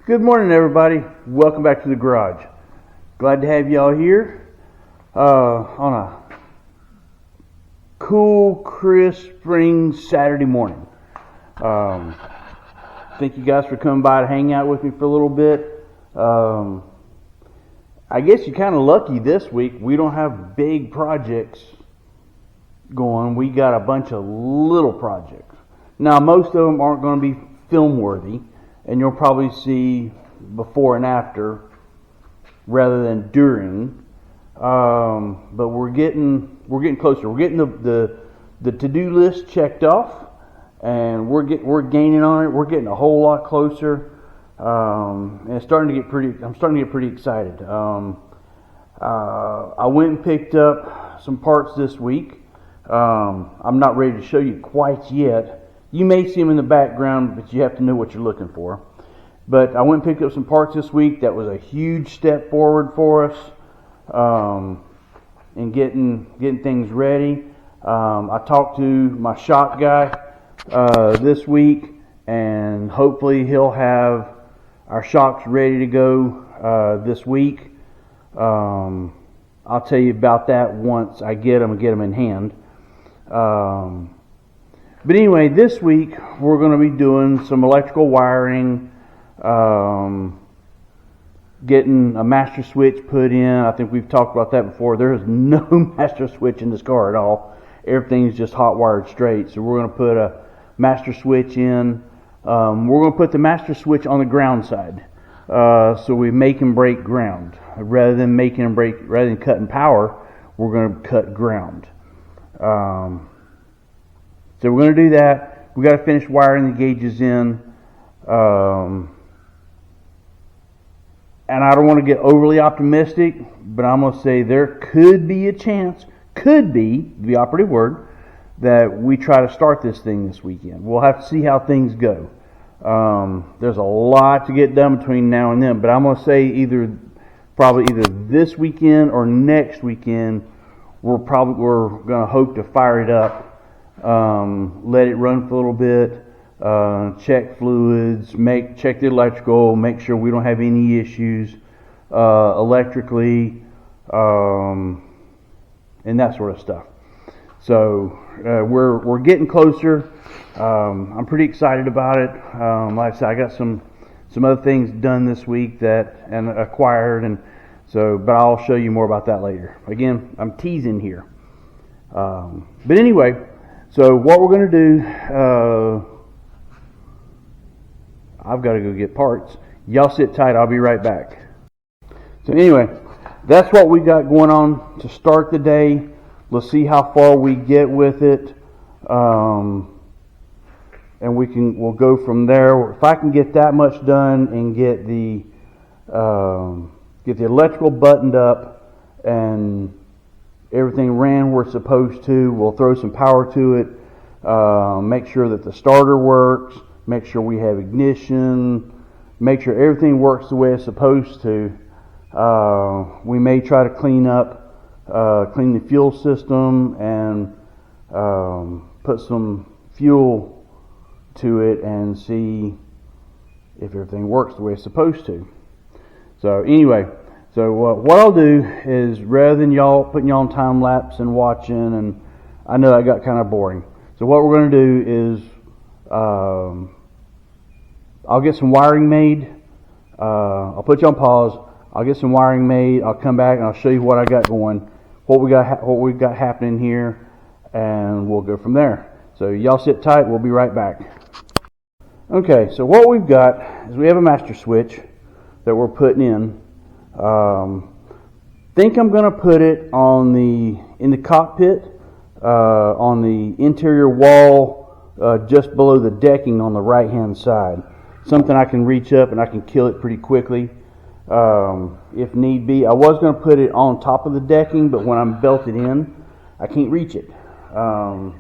Good morning, everybody. Welcome back to the garage. Glad to have y'all here on a cool, crisp spring Saturday morning. Thank you guys for coming by to hang out with me for a little bit. I guess you're kind of lucky this week. We don't have big projects going. We got a bunch of little projects. Now, most of them aren't going to be film worthy, and you'll probably see before and after rather than during. But we're getting closer. We're getting the to-do list checked off, and we're gaining on it. We're getting a whole lot closer, and I'm starting to get pretty excited. I went and picked up some parts this week. I'm not ready to show you quite yet. You may see them in the background, but you have to know what you're looking for. But I went and picked up some parts this week. That was a huge step forward for us in getting things ready. I talked to my shop guy this week, and hopefully he'll have our shocks ready to go this week. I'll tell you about that once I get them in hand. But anyway, this week we're going to be doing some electrical wiring, getting a master switch put in. I think we've talked about that before. There is no master switch in this car at all. Everything's just hot wired straight. So we're going to put a master switch in. We're going to put the master switch on the ground side. So we make and break ground. Rather than cutting power, we're going to cut ground. So we're going to do that. We got to finish wiring the gauges in. And I don't want to get overly optimistic, but I'm going to say there could be a chance, could be the operative word, that we try to start this thing this weekend. We'll have to see how things go. There's a lot to get done between now and then, but I'm going to say probably either this weekend or next weekend, we're going to hope to fire it up. Let it run for a little bit, check fluids, check the electrical, make sure we don't have any issues electrically, and that sort of stuff. So we're getting closer. I'm pretty excited about it. Like I said, I got some other things done this week and acquired, but I'll show you more about that later. Again, I'm teasing here. But anyway. So what we're going to do, I've got to go get parts. Y'all sit tight, I'll be right back. So anyway, that's what we got going on to start the day. Let's see how far we get with it, and we'll go from there. If I can get that much done and get the electrical buttoned up and everything ran where it's supposed to, we'll throw some power to it, make sure that the starter works, make sure we have ignition, make sure everything works the way it's supposed to. We may try to clean the fuel system and put some fuel to it and see if everything works the way it's supposed to. So anyway, what I'll do is, rather than putting y'all on time lapse and watching, and I know that got kind of boring. So what we're going to do is, I'll get some wiring made. I'll put you on pause. I'll get some wiring made. I'll come back and I'll show you what I got going, what we got happening here, and we'll go from there. So y'all sit tight. We'll be right back. Okay. So what we've got is we have a master switch that we're putting in. Think I'm going to put it in the cockpit, on the interior wall, just below the decking on the right hand side. Something I can reach up and I can kill it pretty quickly, if need be. I was going to put it on top of the decking, but when I'm belted in, I can't reach it. And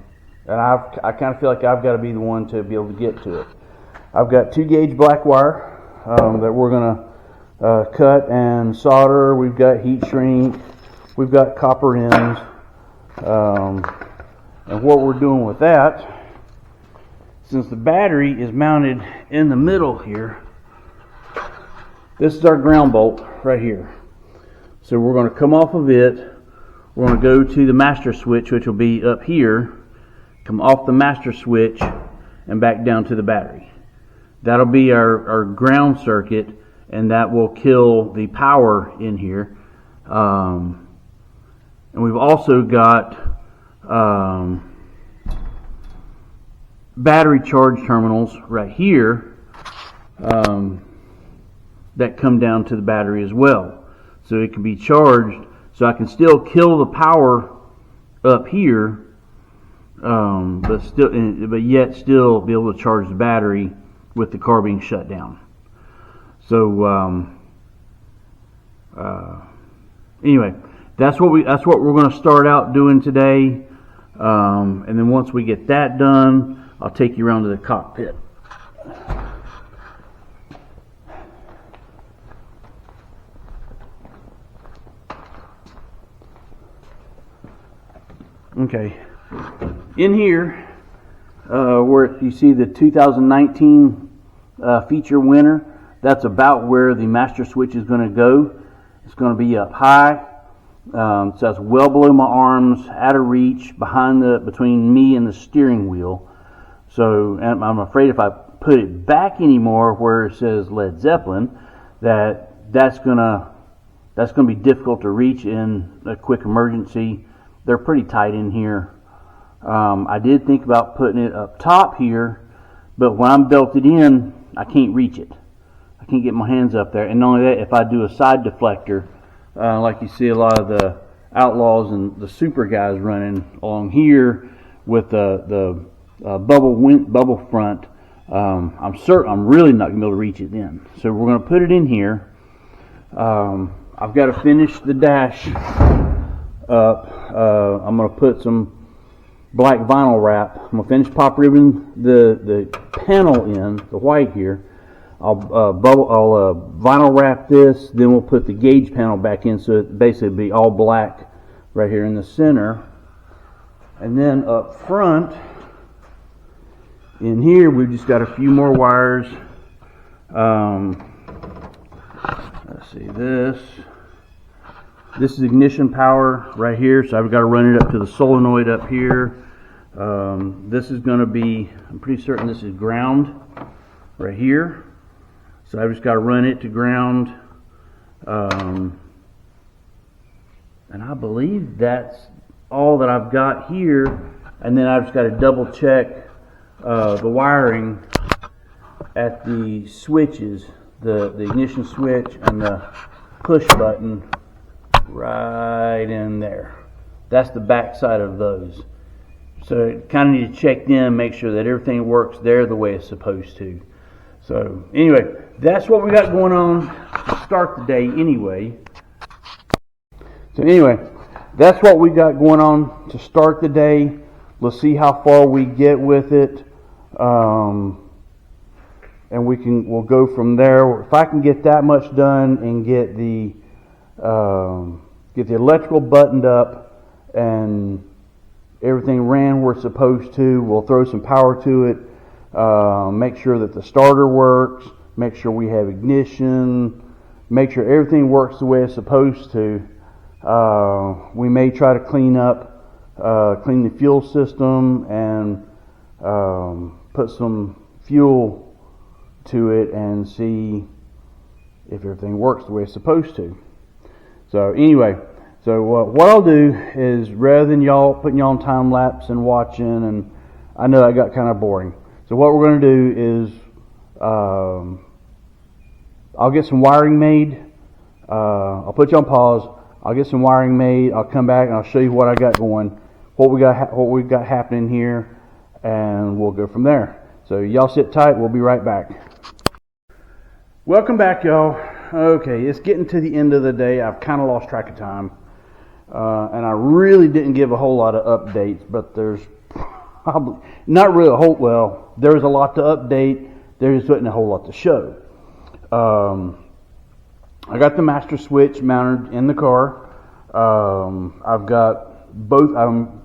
I kind of feel like I've got to be the one to be able to get to it. I've got 2 gauge black wire that we're going to cut and solder. We've got heat shrink. We've got copper ends. And what we're doing with that, since the battery is mounted in the middle here, This is our ground bolt right here. So we're going to come off of it. We're going to go to the master switch, which will be up here. Come off the master switch and back down to the battery. That'll be our ground circuit, and that will kill the power in here. And we've also got battery charge terminals right here that come down to the battery as well. So it can be charged, so I can still kill the power up here, but yet still be able to charge the battery with the car being shut down. So anyway, that's what we're going to start out doing today, and then once we get that done, I'll take you around to the cockpit. Okay, in here, where you see the 2019 feature winner, that's about where the master switch is going to go. It's going to be up high, so that's well below my arms, out of reach, between me and the steering wheel. So, and I'm afraid if I put it back anymore where it says Led Zeppelin, that's going to be difficult to reach in a quick emergency. They're pretty tight in here. I did think about putting it up top here, but when I'm belted in, I can't reach it. I can't get my hands up there. And not only that, if I do a side deflector, like you see a lot of the Outlaws and the Super guys running along here with the bubble front, I'm really not going to be able to reach it then. So we're going to put it in here. I've got to finish the dash up. I'm going to put some black vinyl wrap. I'm going to finish pop ribbon the panel in, the white here. I'll vinyl wrap this, then we'll put the gauge panel back in, so it basically be all black right here in the center. And then up front, in here, we've just got a few more wires. Let's see, this is ignition power right here, so I've got to run it up to the solenoid up here. This is going to be, I'm pretty certain this is ground right here. So I've just got to run it to ground. And I believe that's all that I've got here. And then I've just got to double check the wiring at the switches, the ignition switch and the push button right in there. That's the back side of those. So kind of need to check them, make sure that everything works there the way it's supposed to. So anyway, that's what we got going on to start the day anyway. So anyway, that's what we got going on to start the day. Let's see how far we get with it. And we'll go from there. If I can get that much done and get the electrical buttoned up and everything ran where it's supposed to, we'll throw some power to it, make sure that the starter works, make sure we have ignition, make sure everything works the way it's supposed to. We may try to clean the fuel system and put some fuel to it and see if everything works the way it's supposed to. So anyway, what I'll do is, rather than putting y'all on time lapse and watching, and I know that got kind of boring. So what we're going to do is I'll get some wiring made. I'll put you on pause. I'll get some wiring made. I'll come back and I'll show you what I got going, what we got happening here, and we'll go from there. So y'all sit tight. We'll be right back. Welcome back, y'all. Okay, it's getting to the end of the day. I've kind of lost track of time, and I really didn't give a whole lot of updates. But there's probably not really a whole. Well, there's a lot to update. There just wasn't a whole lot to show. I got the master switch mounted in the car. I've got both. I'm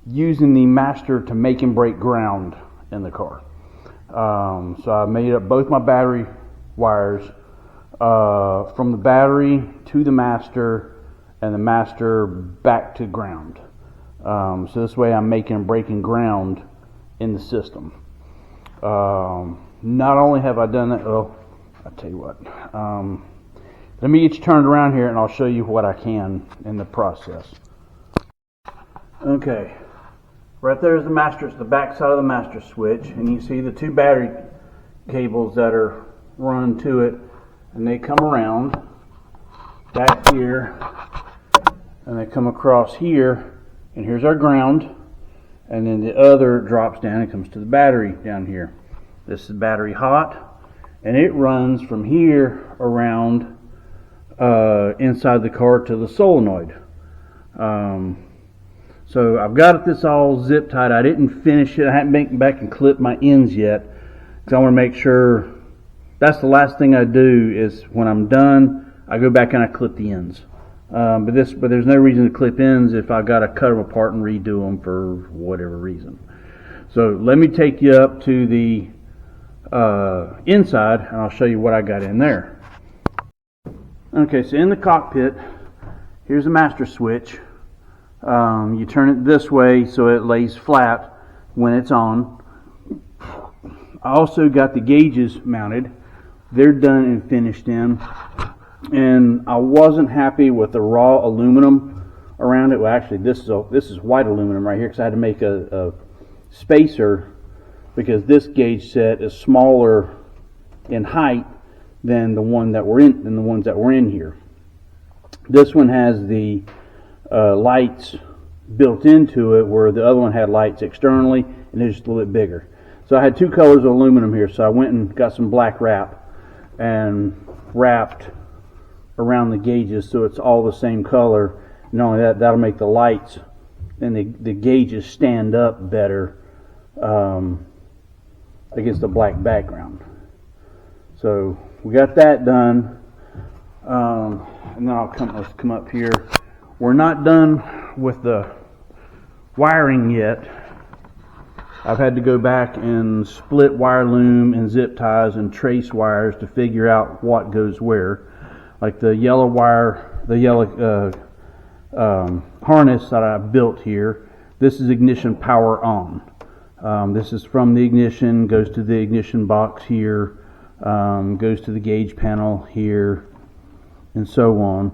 using the master to make and break ground in the car. So I made up both my battery wires. from the battery to the master, and the master back to ground. So this way I'm breaking ground in the system. Not only have I done that, well, I'll tell you what. Let me get you turned around here and I'll show you what I can in the process. Okay, right there's the master, it's the back side of the master switch, and you see the two battery cables that are run to it, and they come around back here, and they come across here, and here's our ground, and then the other drops down and comes to the battery down here. This is battery hot, and it runs from here around inside the car to the solenoid. So I've got this all zip tied. I didn't finish it. I haven't been back and clipped my ends yet, because I want to make sure. That's the last thing I do, is when I'm done, I go back and I clip the ends. But there's no reason to clip ends if I've got to cut them apart and redo them for whatever reason. So let me take you up to the inside, and I'll show you what I got in there. Okay, so in the cockpit, here's the master switch. You turn it this way so it lays flat when it's on. I also got the gauges mounted. They're done and finished in. And I wasn't happy with the raw aluminum around it. Well, actually, this is white aluminum right here, because I had to make a spacer, because this gauge set is smaller in height than the ones that were in here. This one has the lights built into it, where the other one had lights externally, and it's just a little bit bigger. So I had two colors of aluminum here, so I went and got some black wrap and wrapped around the gauges so it's all the same color. Not only that, that'll make the lights and the gauges stand up better against the black background. So we got that done, and then let's come up here. We're not done with the wiring yet. I've had to go back and split wire loom and zip ties and trace wires to figure out what goes where. Like the yellow wire, the yellow harness that I built here, this is ignition power on. This is from the ignition, goes to the ignition box here, goes to the gauge panel here, and so on.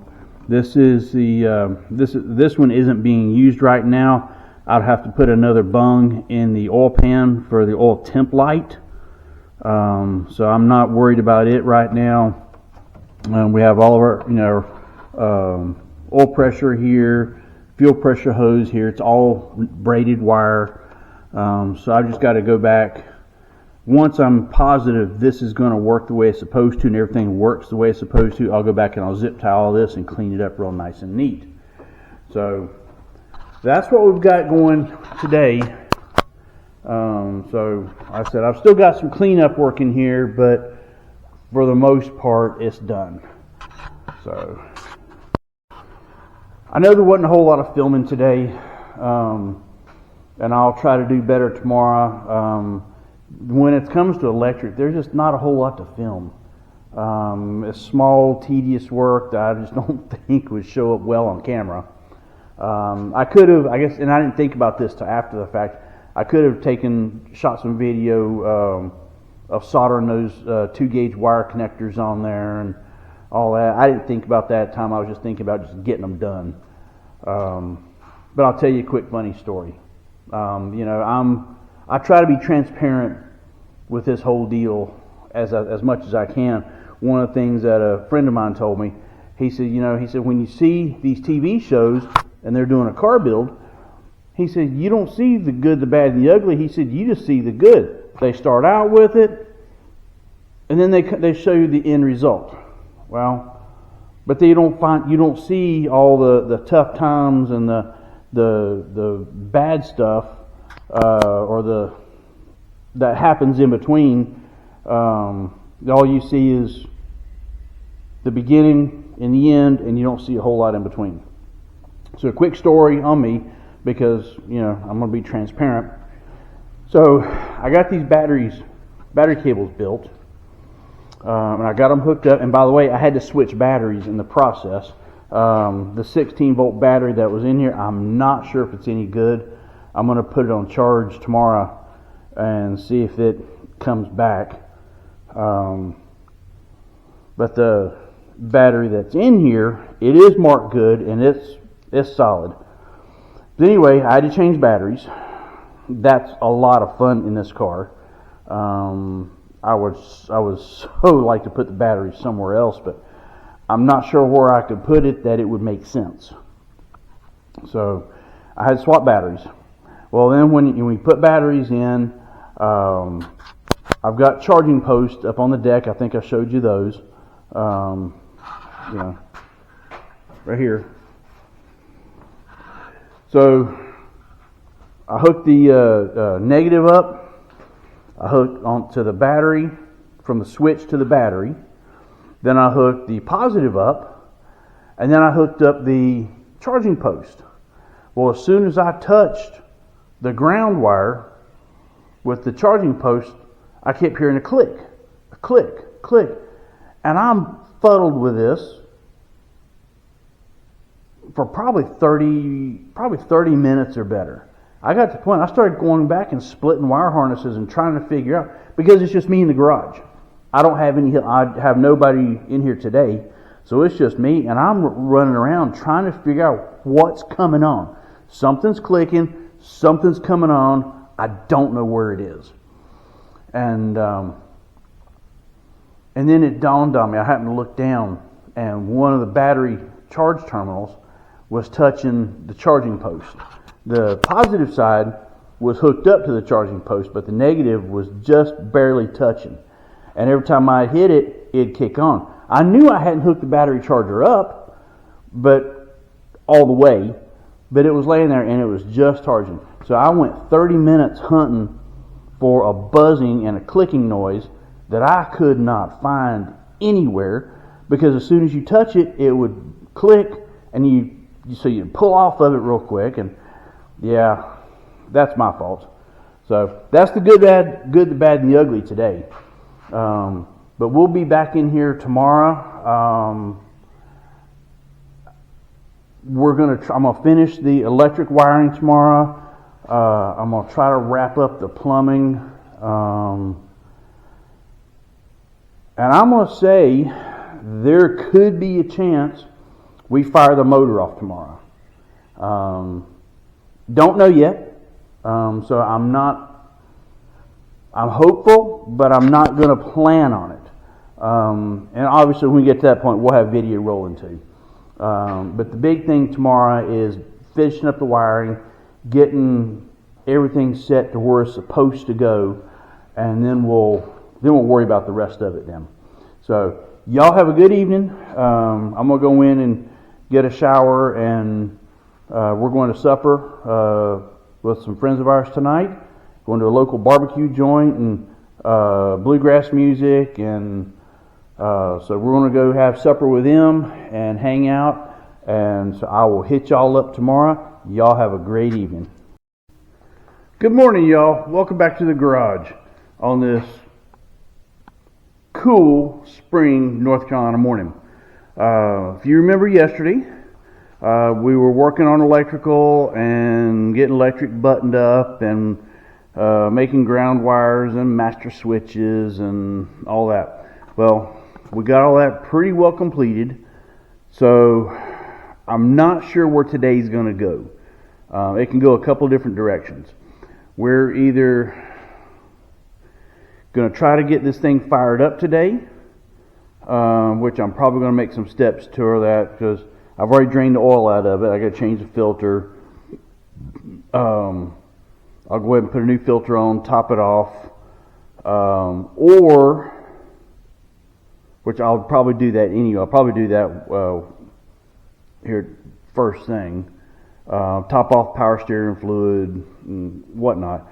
This is this one isn't being used right now. I'd have to put another bung in the oil pan for the oil temp light. So I'm not worried about it right now. We have all of our oil pressure here, fuel pressure hose here. It's all braided wire. So I've just got to go back. Once I'm positive this is going to work the way it's supposed to and everything works the way it's supposed to, I'll go back and I'll zip tie all this and clean it up real nice and neat. So that's what we've got going today. So like I said, I've still got some cleanup work in here, but for the most part it's done. So I know there wasn't a whole lot of filming today, and I'll try to do better tomorrow. When it comes to electric, there's just not a whole lot to film. It's small, tedious work that I just don't think would show up well on camera. I could have, I guess, and I didn't think about this till after the fact, I could have shot some video of soldering those 2-gauge wire connectors on there and all that. I didn't think about that at the time. I was just thinking about just getting them done. But I'll tell you a quick funny story. I try to be transparent with this whole deal as much as I can. One of the things that a friend of mine told me, he said, when you see these TV shows and they're doing a car build, he said, you don't see the good, the bad, and the ugly. He said, you just see the good. They start out with it, and then they show you the end result. Well, but you don't see all the tough times and the bad stuff or that happens in between. All you see is the beginning and the end, and you don't see a whole lot in between. So a quick story on me, because I'm going to be transparent. So I got these battery cables built, And I got them hooked up. And by the way, I had to switch batteries in the process. The 16-volt battery that was in here, I'm not sure if it's any good. I'm going to put it on charge tomorrow and see if it comes back. But the battery that's in here, it is marked good, and it's solid. But anyway, I had to change batteries. That's a lot of fun in this car. I would so like to put the battery somewhere else, but I'm not sure where I could put it that it would make sense. So I had to swap batteries. Well, then when we put batteries in, I've got charging posts up on the deck. I think I showed you those. Right here. So I hooked the negative up. I hooked onto the battery from the switch to the battery. Then I hooked the positive up, and then I hooked up the charging post. Well, as soon as I touched the ground wire with the charging post, I kept hearing a click, and I'm fuddled with this for probably 30 minutes or better. I got to the point I started going back and splitting wire harnesses and trying to figure out, because it's just me in the garage. I have nobody in here today, so it's just me, and I'm running around trying to figure out what's coming on. Something's clicking, something's coming on. I don't know where it is. And then it dawned on me. I happened to look down, and one of the battery charge terminals was touching the charging post. The positive side was hooked up to the charging post, but the negative was just barely touching. And every time I hit it, it'd kick on. I knew I hadn't hooked the battery charger up, but all the way, but it was laying there and it was just charging. So I went 30 minutes hunting for a buzzing and a clicking noise that I could not find anywhere, because as soon as you touch it, it would click, and you pull off of it real quick, and yeah, that's my fault. So that's the good, the bad, and the ugly today. But we'll be back in here tomorrow. I'm gonna finish the electric wiring tomorrow. I'm gonna try to wrap up the plumbing. And I'm gonna say there could be a chance we fire the motor off tomorrow. Don't know yet. So I'm hopeful, but I'm not going to plan on it. And obviously when we get to that point, we'll have video rolling too. But the big thing tomorrow is finishing up the wiring, getting everything set to where it's supposed to go, and then we'll worry about the rest of it then. So y'all have a good evening. I'm going to go in and get a shower, and we're going to supper with some friends of ours tonight. Going to a local barbecue joint and bluegrass music, and so we're going to go have supper with them and hang out. And so I will hit y'all up tomorrow. Y'all have a great evening. Good morning, y'all. Welcome back to the garage on this cool spring North Carolina morning. If you remember yesterday, we were working on electrical and getting electric buttoned up and making ground wires and master switches and all that. Well, we got all that pretty well completed, so I'm not sure where today's going to go. It can go a couple different directions. We're either going to try to get this thing fired up today, which I'm probably going to make some steps to that, because I've already drained the oil out of it. I got to change the filter. I'll go ahead and put a new filter on, top it off, or, which I'll probably do that anyway. I'll probably do that here first thing. Top off power steering fluid and whatnot.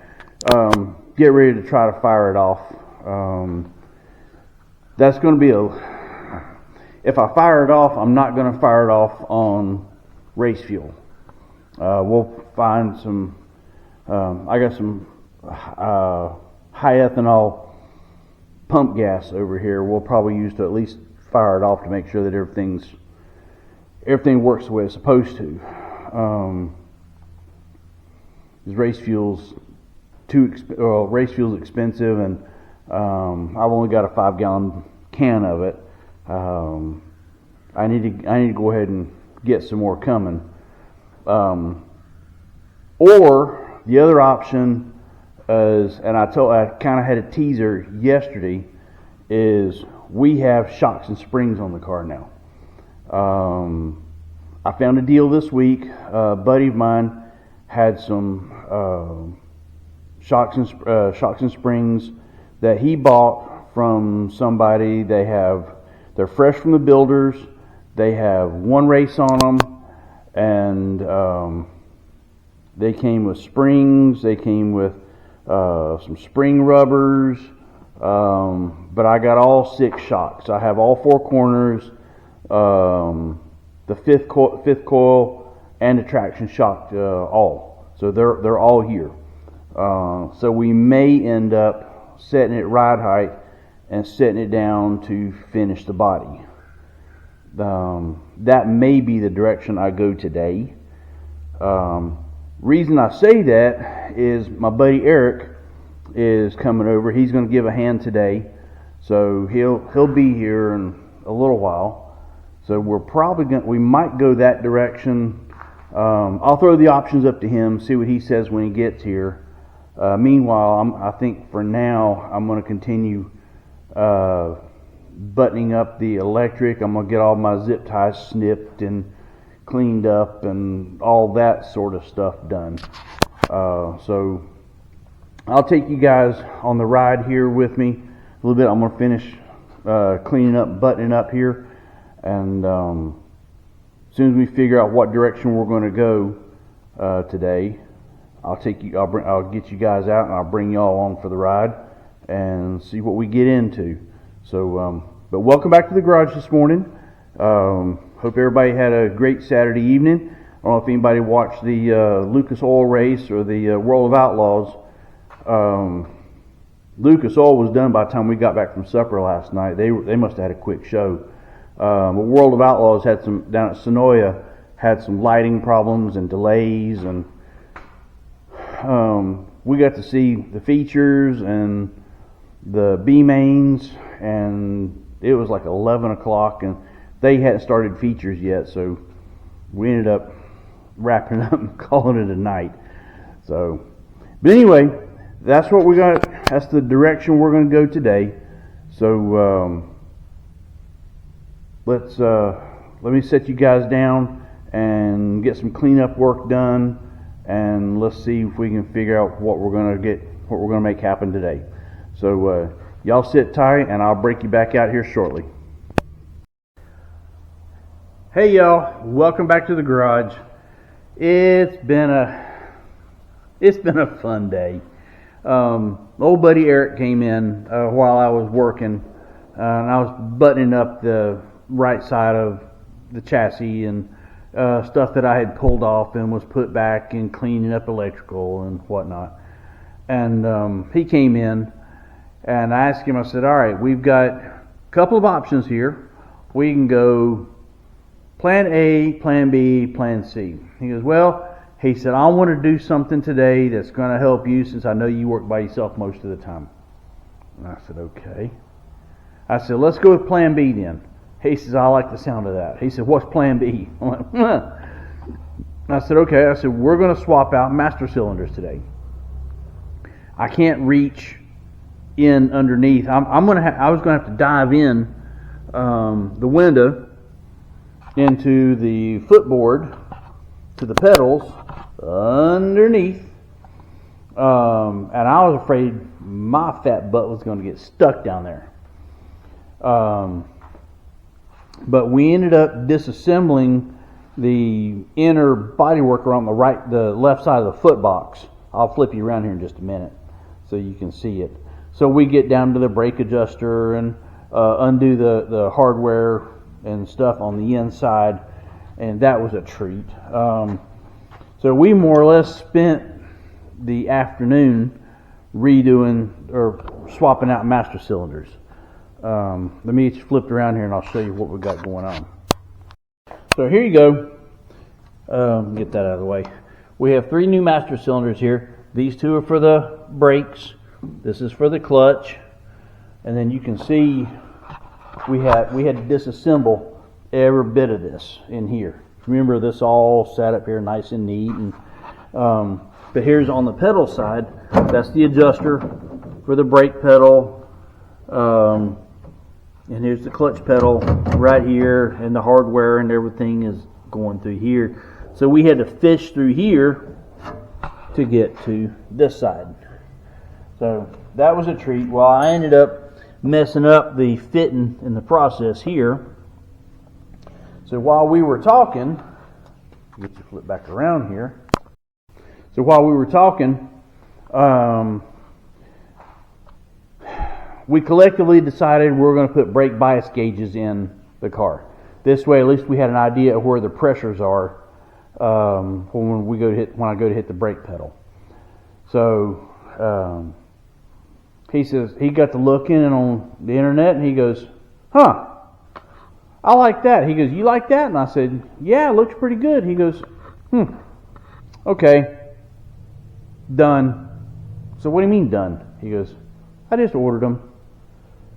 Get ready to try to fire it off. That's going to be if I fire it off, I'm not going to fire it off on race fuel. We'll find some, I got some high ethanol pump gas over here. We'll probably use to at least fire it off to make sure that everything works the way it's supposed to. Race fuel's expensive, and I've only got a 5-gallon can of it. I need to go ahead and get some more coming. Or the other option is, and I kind of had a teaser yesterday, is we have shocks and springs on the car now. I found a deal this week. A buddy of mine had some shocks and springs that he bought from somebody. They're fresh from the builders. They have one race on them, and they came with springs. They came with some spring rubbers, but I got all 6 shocks. I have all 4 corners, the fifth coil, and the traction shock, all. So they're all here. So we may end up setting it ride height and setting it down to finish the body. That may be the direction I go today. Reason I say that is my buddy Eric is coming over. He's going to give a hand today, so he'll be here in a little while. So we might go that direction. I'll throw the options up to him, see what he says when he gets here. Meanwhile, I think for now I'm going to continue buttoning up the electric. I'm going to get all my zip ties snipped and cleaned up and all that sort of stuff done. So I'll take you guys on the ride here with me a little bit. I'm going to finish cleaning up, buttoning up here, and as soon as we figure out what direction we're going to go today, I'll get you guys out and I'll bring y'all along for the ride and see what we get into. So, but welcome back to the garage this morning. Hope everybody had a great Saturday evening. I don't know if anybody watched the Lucas Oil race or the World of Outlaws. Lucas Oil was done by the time we got back from supper last night. They must have had a quick show. But World of Outlaws had some down at Sonoya, had some lighting problems and delays, and we got to see the features and the B mains, and it was like 11 o'clock, and they hadn't started features yet, so we ended up wrapping up and calling it a night. So, but anyway, that's what we got. That's the direction we're going to go today. So let me set you guys down and get some cleanup work done, and let's see if we can figure out what we're going to make happen today. So y'all sit tight, and I'll break you back out here shortly. Hey y'all, welcome back to the garage. It's been a fun day. Old buddy Eric came in while I was working, and I was buttoning up the right side of the chassis and stuff that I had pulled off and was put back, and cleaning up electrical and whatnot. And he came in, and I asked him, I said, all right, we've got a couple of options here. We can go plan A, plan B, plan C. He goes, well, he said, I want to do something today that's going to help you, since I know you work by yourself most of the time. And I said, okay. I said, let's go with plan B then. He says, I like the sound of that. He said, what's plan B? I went, I said, okay. I said, we're going to swap out master cylinders today. I can't reach in underneath. I was going to have to dive in the window into the footboard to the pedals underneath, and I was afraid my fat butt was going to get stuck down there. But we ended up disassembling the inner bodywork around the left side of the foot box. I'll flip you around here in just a minute so you can see it. So we get down to the brake adjuster and undo the hardware and stuff on the inside, and that was a treat. So we more or less spent the afternoon redoing or swapping out master cylinders. Let me get you flipped around here and I'll show you what we got going on. So here you go. Get that out of the way. We have 3 new master cylinders here. These 2 are for the brakes. This is for the clutch. And then you can see we had to disassemble every bit of this in here. Remember, this all sat up here nice and neat. And but here's on the pedal side, that's the adjuster for the brake pedal. And here's the clutch pedal right here, and the hardware and everything is going through here. So we had to fish through here to get to this side. So that was a treat. Well, I ended up messing up the fitting in the process here. So while we were talking, get you flip back around here. So while we were talking, we collectively decided we were going to put brake bias gauges in the car. This way, at least we had an idea of where the pressures are when I go to hit the brake pedal. So he says he got to looking on the internet and he goes, "Huh, I like that." He goes, "You like that?" And I said, "Yeah, it looks pretty good." He goes, "Okay, done." So what do you mean done? He goes, "I just ordered them."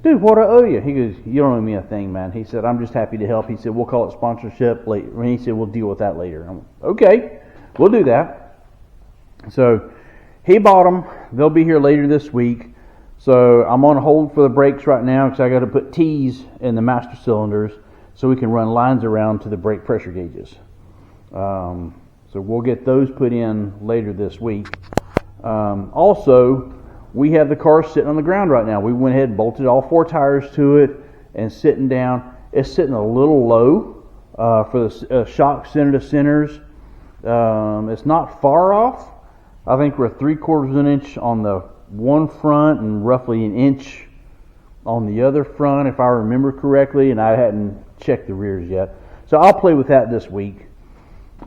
"Dude, what do I owe you?" He goes, "You don't owe me a thing, man." He said, "I'm just happy to help." He said, "We'll call it sponsorship later." And he said, "We'll deal with that later." I'm like, "Okay, we'll do that." So he bought them. They'll be here later this week. So I'm on hold for the brakes right now because I got to put T's in the master cylinders so we can run lines around to the brake pressure gauges. So we'll get those put in later this week. Also, we have the car sitting on the ground right now. We went ahead and bolted all 4 tires to it and sitting down. It's sitting a little low for the shock center to centers. It's not far off. I think we're 3/4 of an inch on the one front and roughly an inch on the other front, if I remember correctly, and I hadn't checked the rears yet. So I'll play with that this week.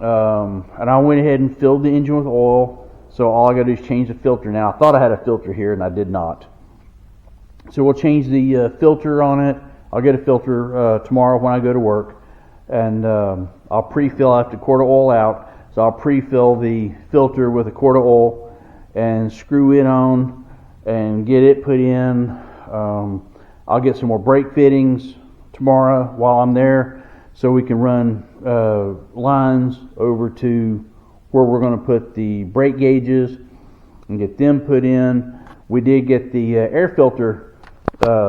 And I went ahead and filled the engine with oil. So all I got to do is change the filter now. I thought I had a filter here, and I did not. So we'll change the filter on it. I'll get a filter tomorrow when I go to work. And I'll pre-fill. I have to quart of oil out. So I'll pre-fill the filter with a quart of oil and screw it on and get it put in. I'll get some more brake fittings tomorrow while I'm there so we can run lines over to where we're going to put the brake gauges and get them put in. We did get the air filter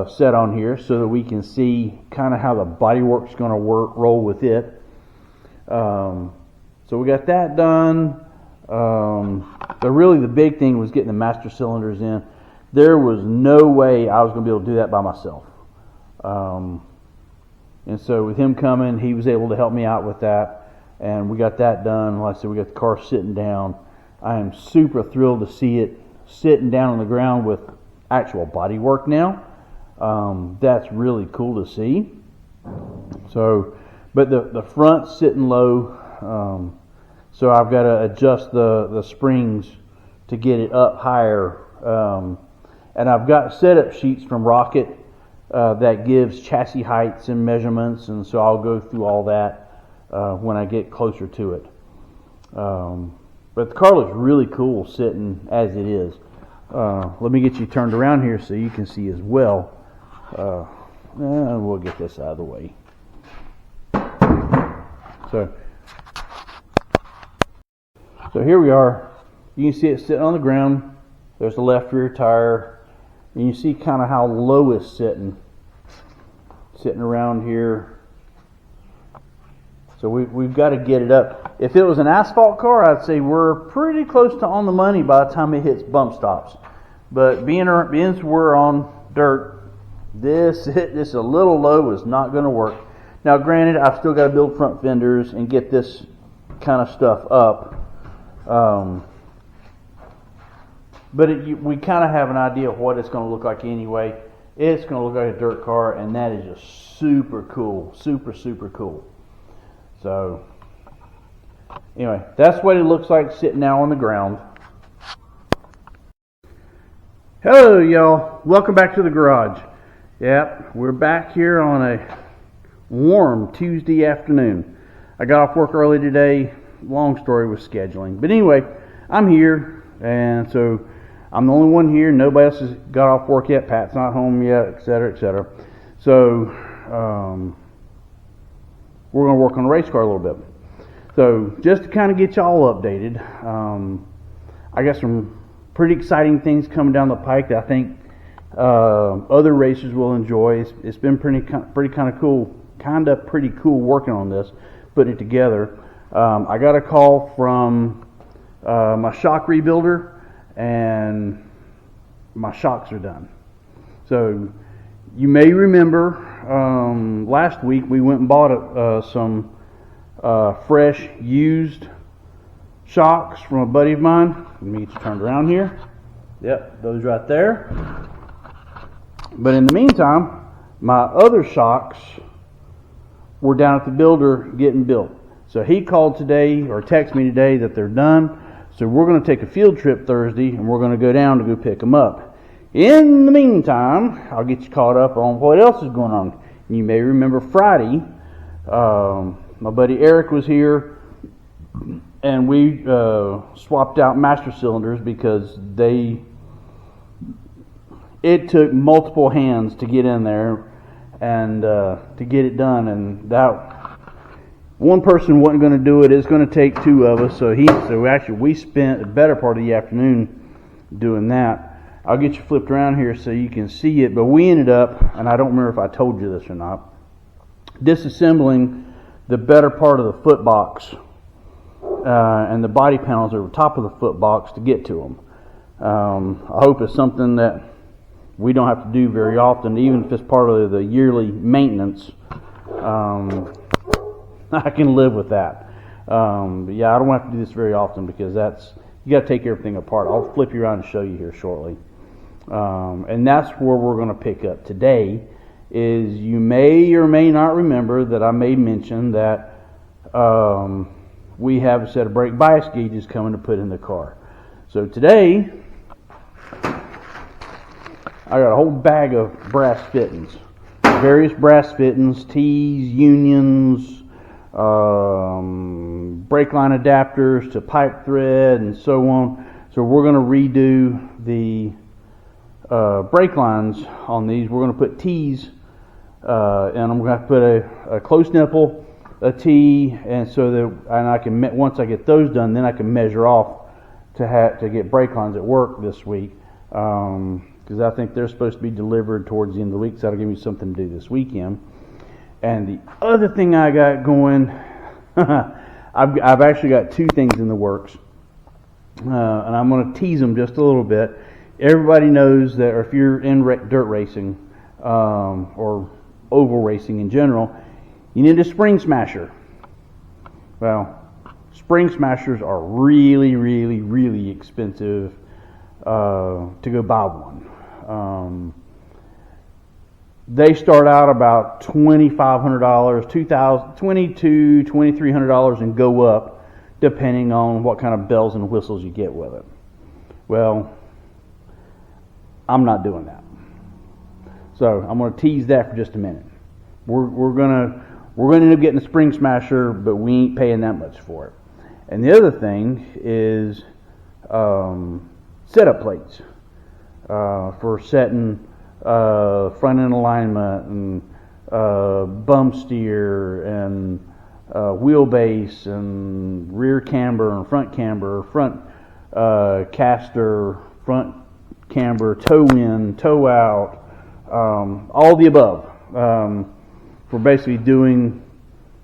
set on here so that we can see kind of how the bodywork's going to roll with it. So we got that done. But really the big thing was getting the master cylinders in. There was no way I was going to be able to do that by myself. And so with him coming, he was able to help me out with that. And we got that done. Like I said, we got the car sitting down. I am super thrilled to see it sitting down on the ground with actual body work now. That's really cool to see. So, but the front's sitting low. So I've got to adjust the springs to get it up higher. And I've got setup sheets from Rocket that gives chassis heights and measurements. And so I'll go through all that when I get closer to it. But the car looks really cool sitting as it is. Let me get you turned around here so you can see as well. We'll get this out of the way. So here we are. You can see it sitting on the ground. There's the left rear tire. And you see kind of how low it's sitting around here. So we've got to get it up. If it was an asphalt car, I'd say we're pretty close to on the money by the time it hits bump stops. But being we're on dirt, this a little low is not going to work. Now, granted, I've still got to build front fenders and get this kind of stuff up. But we kind of have an idea of what it's going to look like anyway. It's going to look like a dirt car, and that is just super cool. Super, super cool. So, anyway, that's what it looks like sitting now on the ground. Hello y'all, welcome back to the garage. Yep, we're back here on a warm Tuesday afternoon. I got off work early today, long story with scheduling. But anyway, I'm here, and so I'm the only one here. Nobody else has got off work yet. Pat's not home yet, etc., etc. So we're going to work on the race car a little bit. So just to kind of get y'all updated, I got some pretty exciting things coming down the pike that I think other racers will enjoy. It's been pretty kind of cool working on this, putting it together. I got a call from my shock rebuilder, and my shocks are done. So you may remember last week we went and bought some fresh used shocks from a buddy of mine. Let me get you turned around here. Yep, those right there. But in the meantime, my other shocks were down at the builder getting built. So he called today, or texted me today, that they're done. So we're going to take a field trip Thursday, and we're going to go down to go pick them up. In the meantime, I'll get you caught up on what else is going on. You may remember Friday, my buddy Eric was here, and we swapped out master cylinders because it took multiple hands to get in there and to get it done, and that one person wasn't going to do it. It's going to take two of us. So actually we spent the better part of the afternoon doing that. I'll get you flipped around here so you can see it, but we ended up, and I don't remember if I told you this or not, disassembling the better part of the foot box and the body panels over top of the foot box to get to them. I hope it's something that we don't have to do very often, even if it's part of the yearly maintenance. I can live with that. But yeah, I don't have to do this very often because you got to take everything apart. I'll flip you around and show you here shortly. And that's where we're going to pick up today. Is you may or may not remember that I made mention that we have a set of brake bias gauges coming to put in the car. So today, I got a whole bag of brass fittings, various brass fittings, T's, unions, brake line adapters to pipe thread, and so on. So we're going to redo the brake lines on these. We're going to put T's, and I'm going to have to put a close nipple, a T, and I can once I get those done, then I can measure off to get brake lines at work this week. Because I think they're supposed to be delivered towards the end of the week, so that'll give me something to do this weekend. And the other thing I got going, I've actually got two things in the works, and I'm going to tease them just a little bit. Everybody knows that, or if you're in dirt racing or oval racing in general, you need a spring smasher. Well, spring smashers are really, really, really expensive to go buy one. They start out about $2,500, $2,200, $2,300, and go up depending on what kind of bells and whistles you get with it. Well, I'm not doing that. So I'm going to tease that for just a minute. We're going to end up getting a spring smasher, but we ain't paying that much for it. And the other thing is setup plates for setting front end alignment and bump steer and wheelbase and rear camber and front camber, front caster, front camber, toe in, toe out, all the above. For basically doing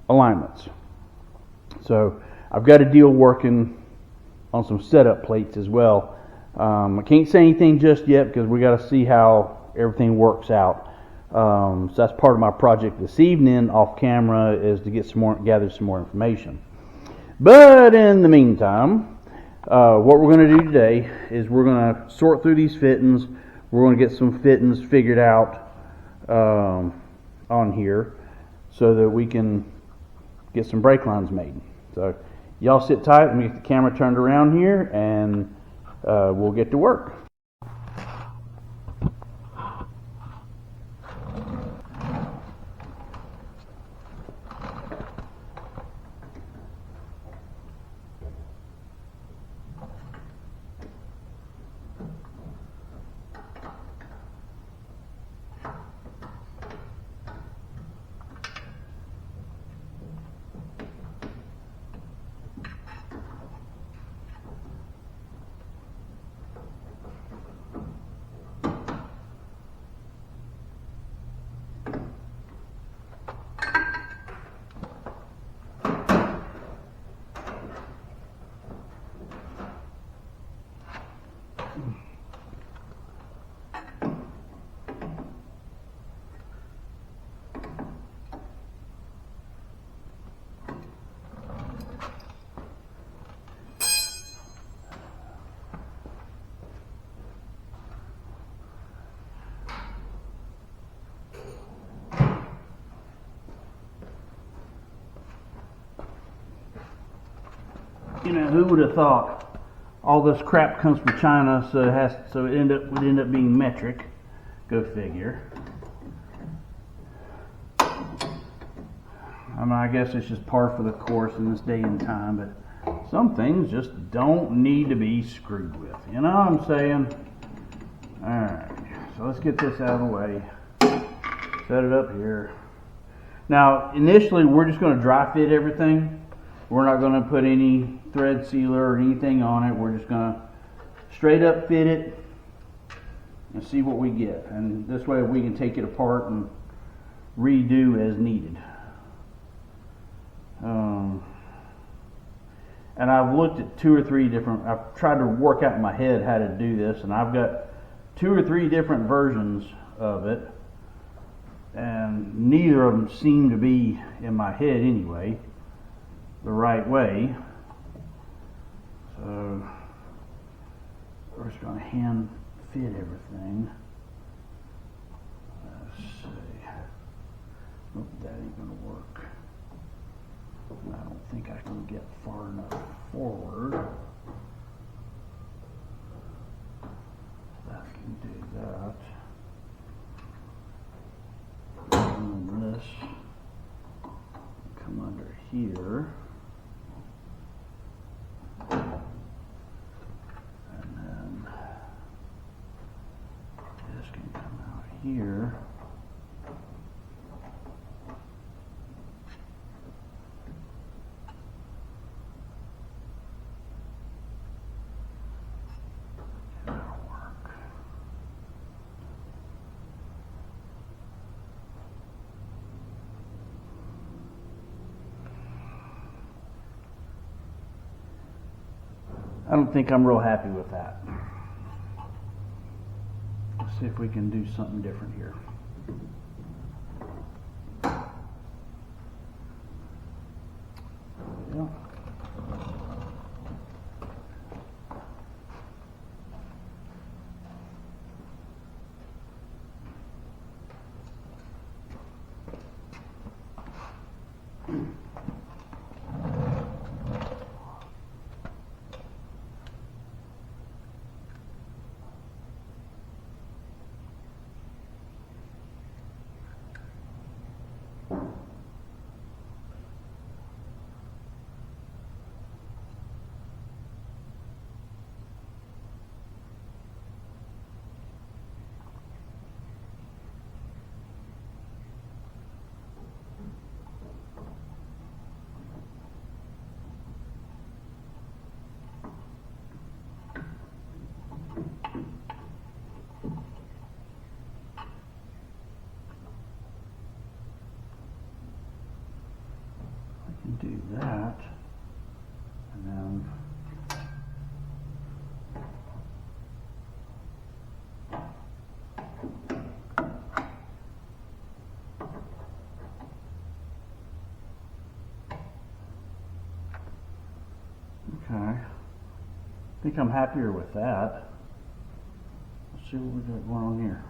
alignments. So I've got a deal working on some setup plates as well. I can't say anything just yet because we got to see how everything works out. So that's part of my project this evening off camera, is to gather some more information. But in the meantime, what we're going to do today is we're going to sort through these fittings. We're going to get some fittings figured out on here so that we can get some brake lines made. So y'all sit tight. Let me get the camera turned around here, and we'll get to work. You know, who would have thought all this crap comes from China, so it would end up being metric. Go figure. I mean, I guess it's just par for the course in this day and time, but some things just don't need to be screwed with. You know what I'm saying? Alright, so let's get this out of the way. Set it up here. Now, initially, we're just going to dry fit everything. We're not going to put any thread sealer or anything on it. We're just going to straight up fit it and see what we get. And this way we can take it apart and redo as needed. And I've looked at 2 or 3 different, I've tried to work out in my head how to do this, and I've got 2 or 3 different versions of it, and neither of them seem to be, in my head anyway, the right way. So we're just going to hand fit everything. Let's see. Nope, that ain't going to work. I don't think I can get far enough forward. I can do that. And then this come under here. And then this can come out here. I don't think I'm real happy with that. Let's see if we can do something different here. Yeah. Do that, and then okay, I think I'm happier with that. Let's see what we got going on here.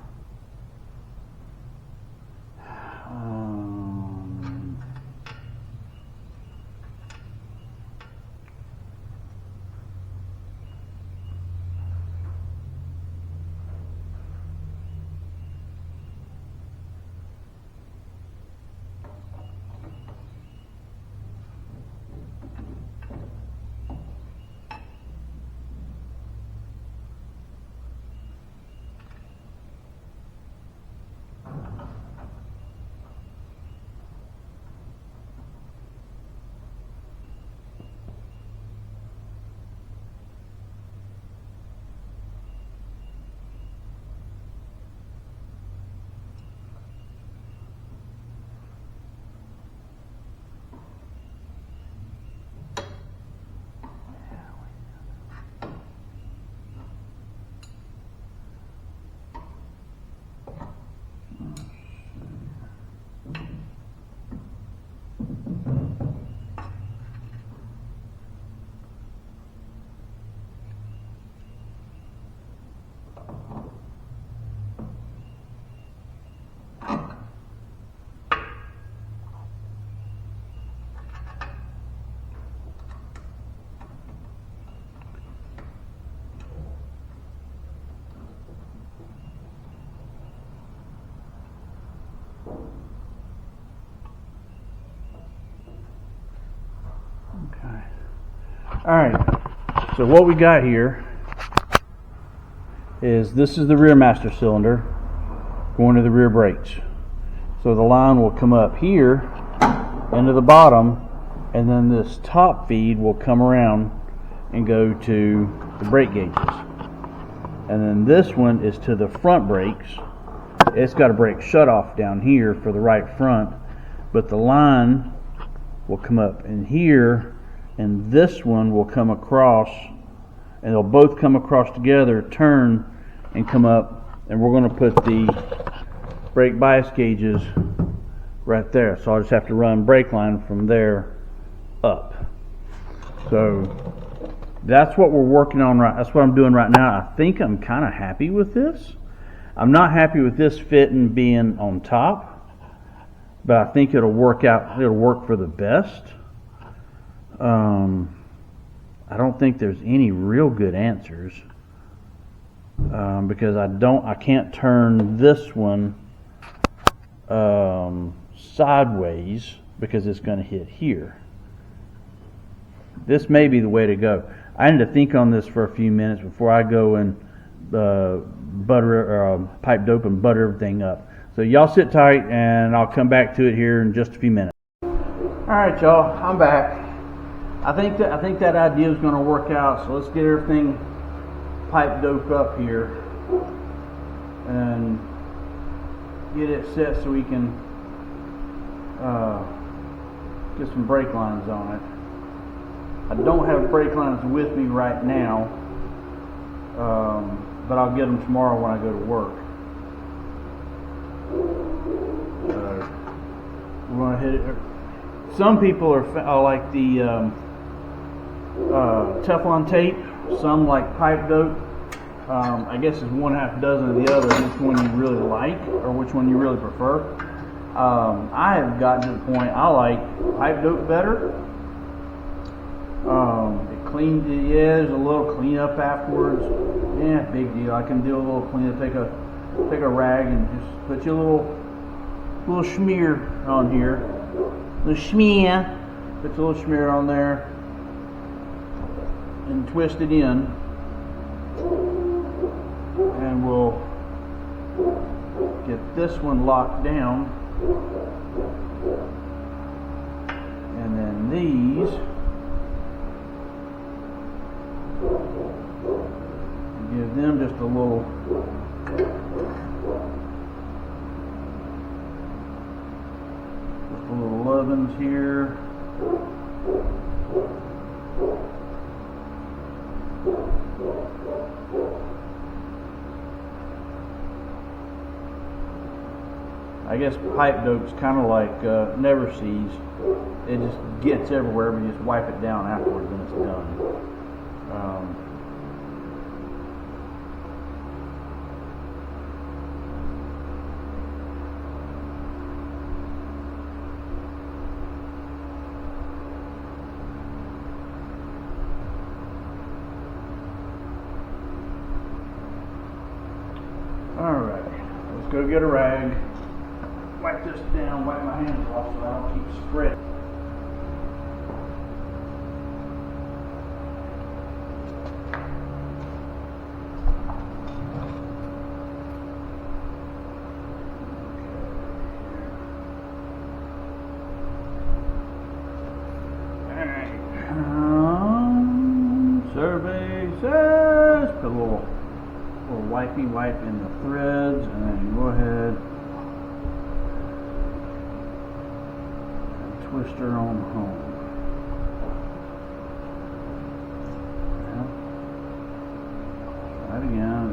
Alright, so what we got here is this is the rear master cylinder going to the rear brakes. So the line will come up here into the bottom, and then this top feed will come around and go to the brake gauges. And then this one is to the front brakes. It's got a brake shutoff down here for the right front, but the line will come up in here, and this one will come across, and they'll both come across together, turn, and come up, and we're going to put the brake bias gauges right there. So I'll just have to run brake line from there up. So that's what we're working on that's what I'm doing right now. I think I'm kind of happy with this. I'm not happy with this fitting being on top, but I think it'll work out. It'll work for the best. I don't think there's any real good answers because I can't turn this one sideways because it's going to hit here. This may be the way to go. I need to think on this for a few minutes before I go and pipe dope and butter everything up. So y'all sit tight, and I'll come back to it here in just a few minutes. All right, y'all, I'm back. I think that idea is going to work out. So let's get everything pipe dope up here and get it set so we can get some brake lines on it. I don't have brake lines with me right now, but I'll get them tomorrow when I go to work. We're going to hit it. Some people are like the Teflon tape. Some like pipe dope. I guess it's 1/2 dozen of the other. Which one you really like, or which one you really prefer? I have gotten to the point I like pipe dope better. It cleans the edge, a little cleanup afterwards. Yeah, big deal. I can do a little cleanup. Take a rag and just put you a little smear on here. The smear. Put a little smear on there and twist it in, and we'll get this one locked down, and then these give them just a little ovens here. I guess pipe dope's kind of like Never Seas. It just gets everywhere, but you just wipe it down afterwards and it's done. Alright, let's go get a rag. Wipe this down, wipe my hands off so I don't keep spreading. Survey says put a little wipey wipe in the threads, and then go ahead and twist her on home. Try it again.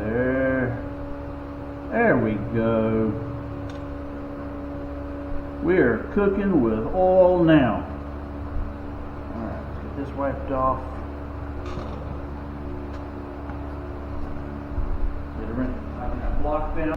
There we go. We're cooking with oil now. Alright, let's get this wiped off. Block down.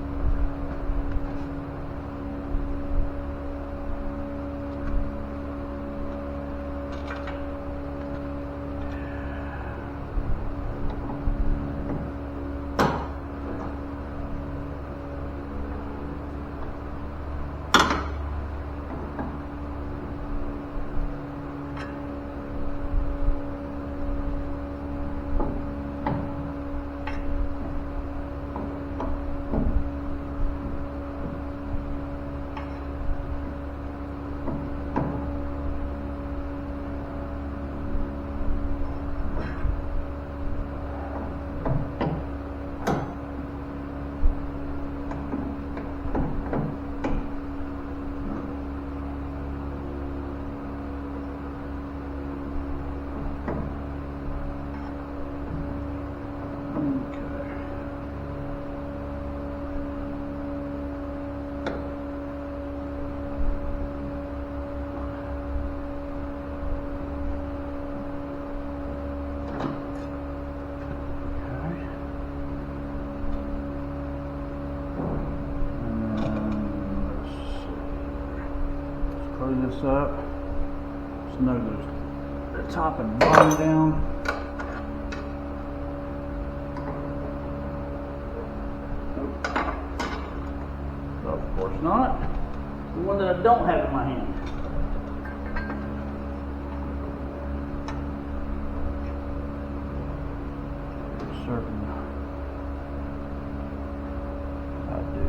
close this up. Snug the top and bottom down. So of course not. The one that I don't have in my hand. Certain I do.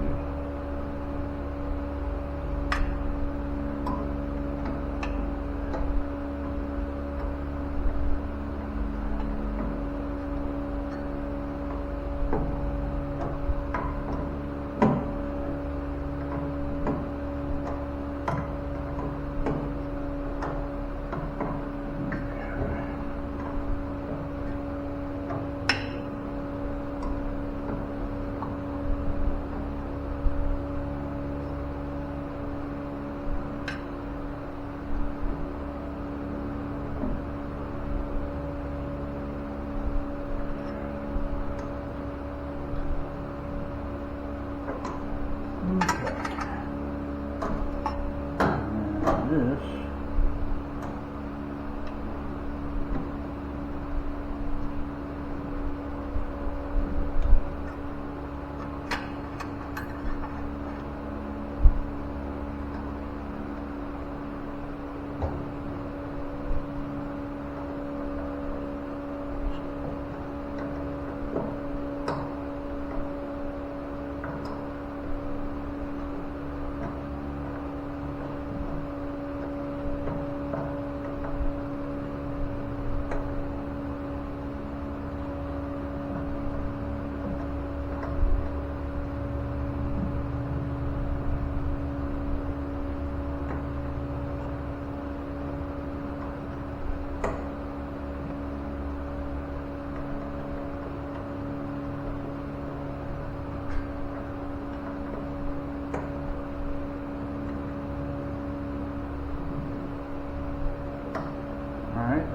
This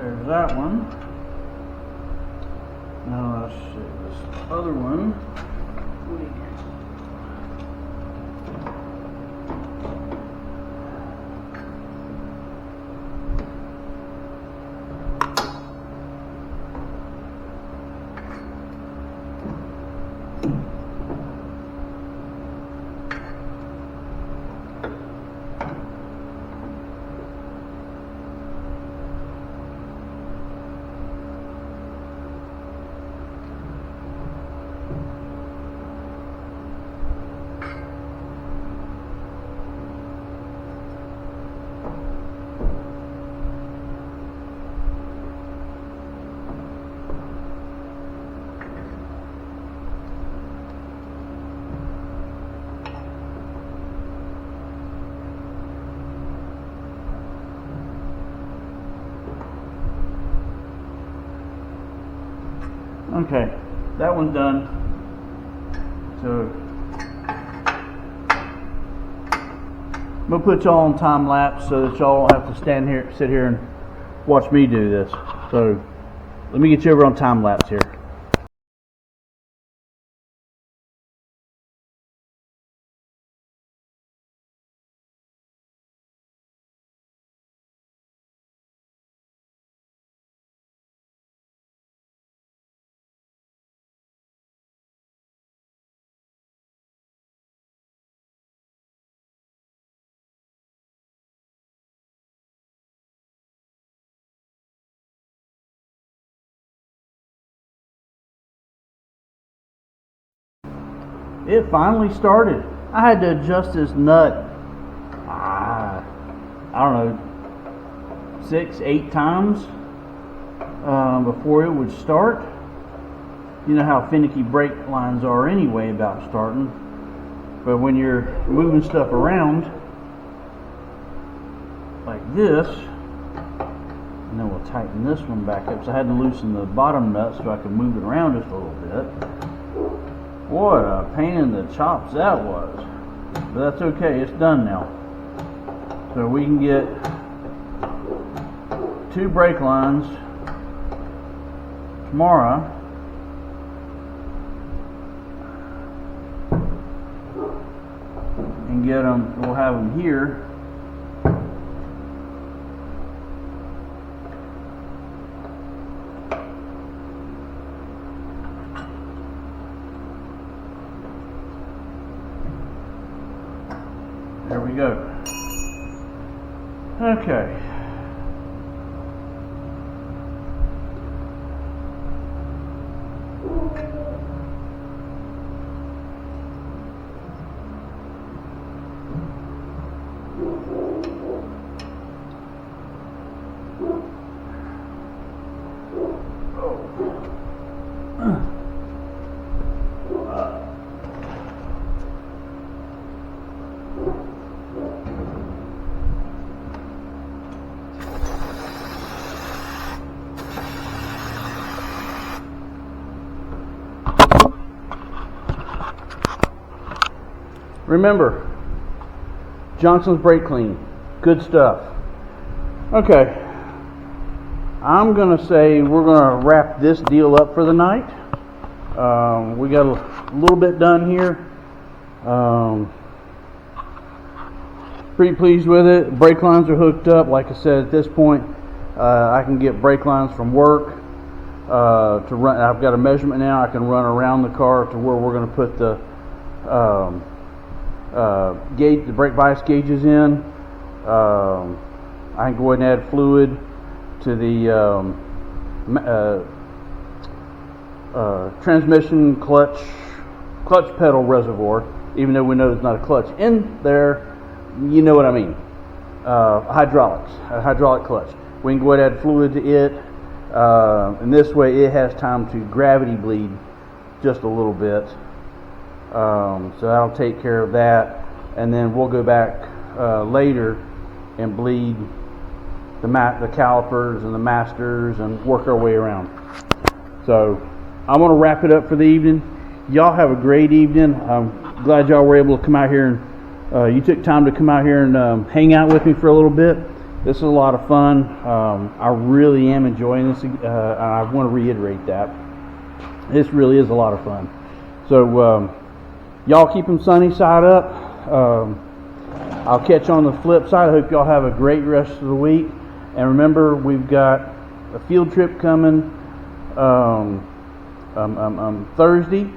there's that one. Now let's see this other one. Okay, that one's done. So I'm gonna put y'all on time lapse so that y'all don't have to sit here and watch me do this. So let me get you over on time lapse here. It finally started. I had to adjust this nut, I don't know, 6, 8 times before it would start. You know how finicky brake lines are anyway about starting. But when you're moving stuff around like this, and then we'll tighten this one back up. So I had to loosen the bottom nut so I could move it around just a little bit. What a pain in the chops that was. But that's okay, it's done now. So we can get 2 brake lines tomorrow. And get them, we'll have them here There we go. Okay. Remember, Johnson's Brake Clean, good stuff. Okay, I'm going to say we're going to wrap this deal up for the night. We got a little bit done here. Pretty pleased with it. Brake lines are hooked up. Like I said, at this point, I can get brake lines from work to run. I've got a measurement now. I can run around the car to where we're going to put the the brake bias gauges in. I can go ahead and add fluid to the transmission clutch pedal reservoir, even though we know there's not a clutch in there. You know what I mean. A hydraulic clutch. We can go ahead and add fluid to it, and this way it has time to gravity bleed just a little bit. So that'll take care of that, and then we'll go back later and bleed the calipers and the masters and work our way around. So I'm going to wrap it up for the evening. Y'all have a great evening. I'm glad y'all were able to come out here and you took time to come out here and hang out with me for a little bit. This is a lot of fun. I really am enjoying this. I want to reiterate that. This really is a lot of fun. So y'all keep them sunny side up. I'll catch you on the flip side. I hope y'all have a great rest of the week. And remember, we've got a field trip coming Thursday.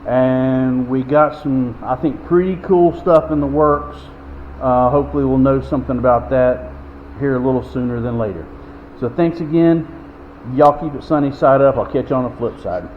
And we got some, I think, pretty cool stuff in the works. Hopefully we'll know something about that here a little sooner than later. So thanks again. Y'all keep it sunny side up. I'll catch you on the flip side.